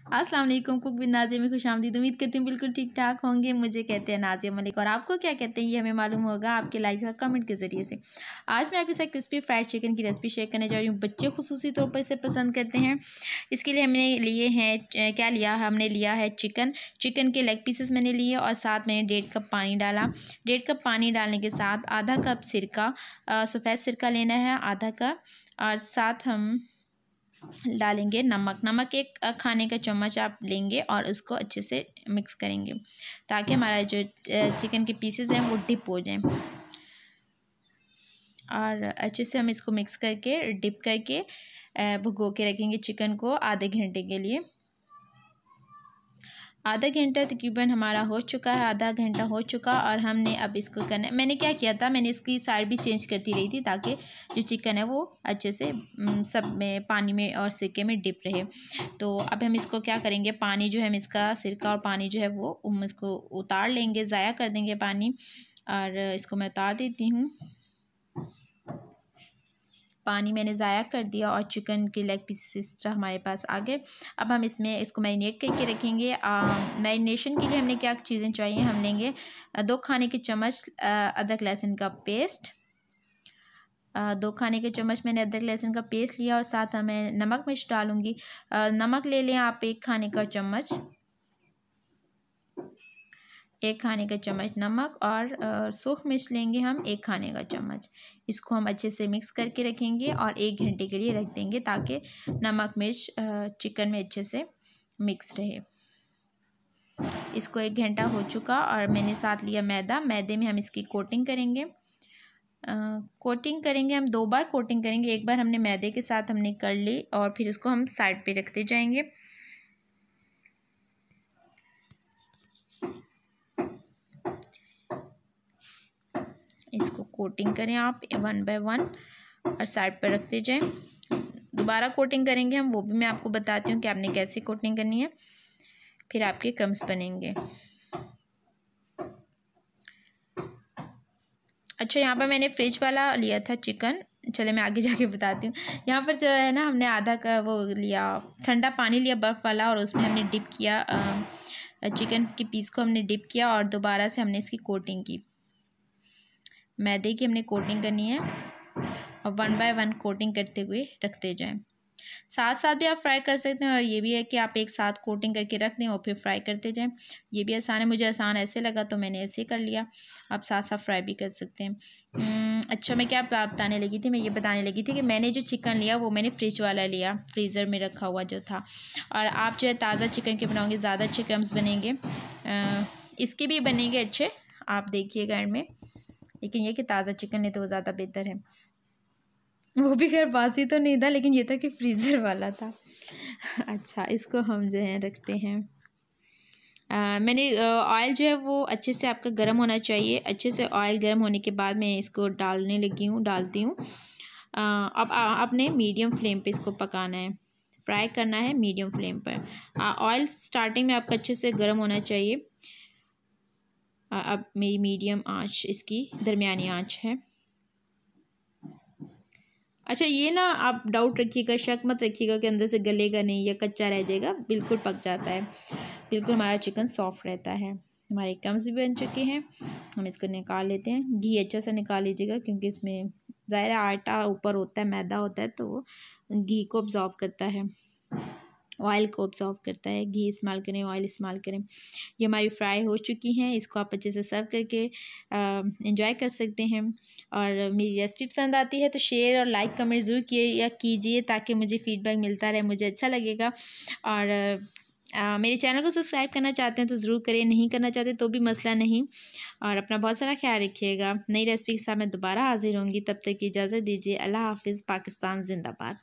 अस्सलाम वालेकुम। Cook with Nazia में खुशामदीद। उम्मीद करती हूँ बिल्कुल ठीक ठाक होंगे। मुझे कहते हैं नाज़िया मलिक और आपको क्या कहते हैं ये हमें मालूम होगा आपके लाइक का कमेंट के ज़रिए से। आज मैं आपके साथ क्रिस्पी फ्राइड चिकन की रेसिपी शेयर करने जा रही हूँ। बच्चे खुसूसी तौर पर इसे पसंद करते हैं। इसके लिए हमने लिए हैं क्या लिया, हमने लिया है चिकन के लेग पीसेस मैंने लिए और साथ मैंने 1.5 कप पानी डाला। 1.5 कप पानी डालने के साथ आधा कप सिरका, सफ़ेद सिरका लेना है आधा कप, और साथ हम डालेंगे नमक 1 खाने का चम्मच आप लेंगे और उसको अच्छे से मिक्स करेंगे ताकि हमारा जो चिकन के पीसेस हैं वो डिप हो जाएं। और अच्छे से हम इसको मिक्स करके डिप करके भिगो के रखेंगे चिकन को आधे घंटे के लिए। आधा घंटा तकरीबन हमारा हो चुका है, आधा घंटा हो चुका। और हमने अब इसको करना है, मैंने क्या किया था, मैंने इसकी साइड भी चेंज करती रही थी ताकि जो चिकन है वो अच्छे से सब में पानी में और सिरके में डिप रहे। तो अब हम इसको क्या करेंगे, पानी जो है हम इसका सिरका और पानी जो है वो हम इसको उतार लेंगे, ज़ाया कर देंगे पानी। और इसको मैं उतार देती हूँ। पानी मैंने ज़ाया कर दिया और चिकन के लेग पीसेस इस तरह हमारे पास आ गए। अब हम इसको मैरिनेट करके रखेंगे। मैरिनेशन के लिए हमने क्या चीज़ें चाहिए, हम लेंगे 2 खाने के चम्मच अदरक लहसुन का पेस्ट। 2 खाने के चम्मच मैंने अदरक लहसुन का पेस्ट लिया और साथ मैं नमक मिर्च डालूँगी। नमक ले लें आप 1 खाने का चम्मच, 1 खाने का चम्मच नमक, और सूख मिर्च लेंगे हम 1 खाने का चम्मच। इसको हम अच्छे से मिक्स करके रखेंगे और 1 घंटे के लिए रख देंगे ताकि नमक मिर्च चिकन में अच्छे से मिक्स रहे। इसको 1 घंटा हो चुका और मैंने साथ लिया मैदे में हम इसकी कोटिंग करेंगे। कोटिंग करेंगे हम 2 बार कोटिंग करेंगे। एक बार हमने मैदे के साथ हमने कर ली और फिर इसको हम साइड पे रखते जाएंगे। इसको कोटिंग करें आप 1 बाय 1 और साइड पर रखते जाएं। दोबारा कोटिंग करेंगे हम, वो भी मैं आपको बताती हूँ कि आपने कैसे कोटिंग करनी है, फिर आपके क्रम्स बनेंगे। अच्छा, यहाँ पर मैंने फ्रिज वाला लिया था चिकन, चले मैं आगे जाके बताती हूँ। यहाँ पर जो है ना, हमने आधा का वो लिया ठंडा पानी लिया बर्फ़ वाला और उसमें हमने डिप किया चिकन के पीस को हमने डिप किया और दोबारा से हमने इसकी कोटिंग की। मैदे की हमने कोटिंग करनी है और 1 बाय 1 कोटिंग करते हुए रखते जाएं। साथ साथ भी आप फ्राई कर सकते हैं और ये भी है कि आप एक साथ कोटिंग करके रख दें और फिर फ्राई करते जाएं। ये भी आसान है, मुझे आसान ऐसे लगा तो मैंने ऐसे कर लिया। आप साथ साथ फ्राई भी कर सकते हैं। अच्छा, मैं क्या बताने लगी थी, मैं ये बताने लगी थी कि मैंने जो चिकन लिया वो मैंने फ्रिज वाला लिया, फ्रीज़र में रखा हुआ जो था। और आप जो है ताज़ा चिकन के बनाओगे ज़्यादा अच्छे क्रम्स बनेंगे। इसके भी बनेंगे अच्छे, आप देखिएगा एंड में, लेकिन ये कि ताज़ा चिकन ले तो वो ज़्यादा बेहतर है। वो भी खैर बासी तो नहीं था, लेकिन ये था कि फ्रीज़र वाला था। अच्छा, इसको हम जो है रखते हैं। मैंने ऑयल जो है वो अच्छे से आपका गर्म होना चाहिए। अच्छे से ऑयल गर्म होने के बाद मैं इसको डालती हूँ। अब आपने मीडियम फ्लेम पे इसको पकाना है, फ्राई करना है मीडियम फ्लेम पर। ऑयल स्टार्टिंग में आपका अच्छे से गर्म होना चाहिए। अब मेरी मीडियम आंच, इसकी दरमियानी आंच है। अच्छा, ये ना आप डाउट रखिएगा, शक मत रखिएगा कि अंदर से गलेगा नहीं या कच्चा रह जाएगा, बिल्कुल पक जाता है, बिल्कुल हमारा चिकन सॉफ्ट रहता है। हमारे क्रम्स भी बन चुके हैं, हम इसको निकाल लेते हैं। घी अच्छा सा निकाल लीजिएगा क्योंकि इसमें ज़ाहिर आटा ऊपर होता है, मैदा होता है, तो वो घी को ऑब्जॉर्व करता है, ऑयल को ऑब्जॉर्व करता है। घी इस्तेमाल करें, ऑयल इस्तेमाल करें। ये हमारी फ्राई हो चुकी हैं, इसको आप अच्छे से सर्व करके एंजॉय कर सकते हैं। और मेरी रेसिपी पसंद आती है तो शेयर और लाइक कमेंट ज़रूर कीजिए ताकि मुझे फ़ीडबैक मिलता रहे, मुझे अच्छा लगेगा। और मेरे चैनल को सब्सक्राइब करना चाहते हैं तो ज़रूर करें, नहीं करना चाहते तो भी मसला नहीं। और अपना बहुत सारा ख्याल रखिएगा। नई रेसिपी के साथ मैं दोबारा हाजिर होंगी, तब तक की इजाज़त दीजिए। अल्लाह हाफ़िज़। पाकिस्तान जिंदाबाद।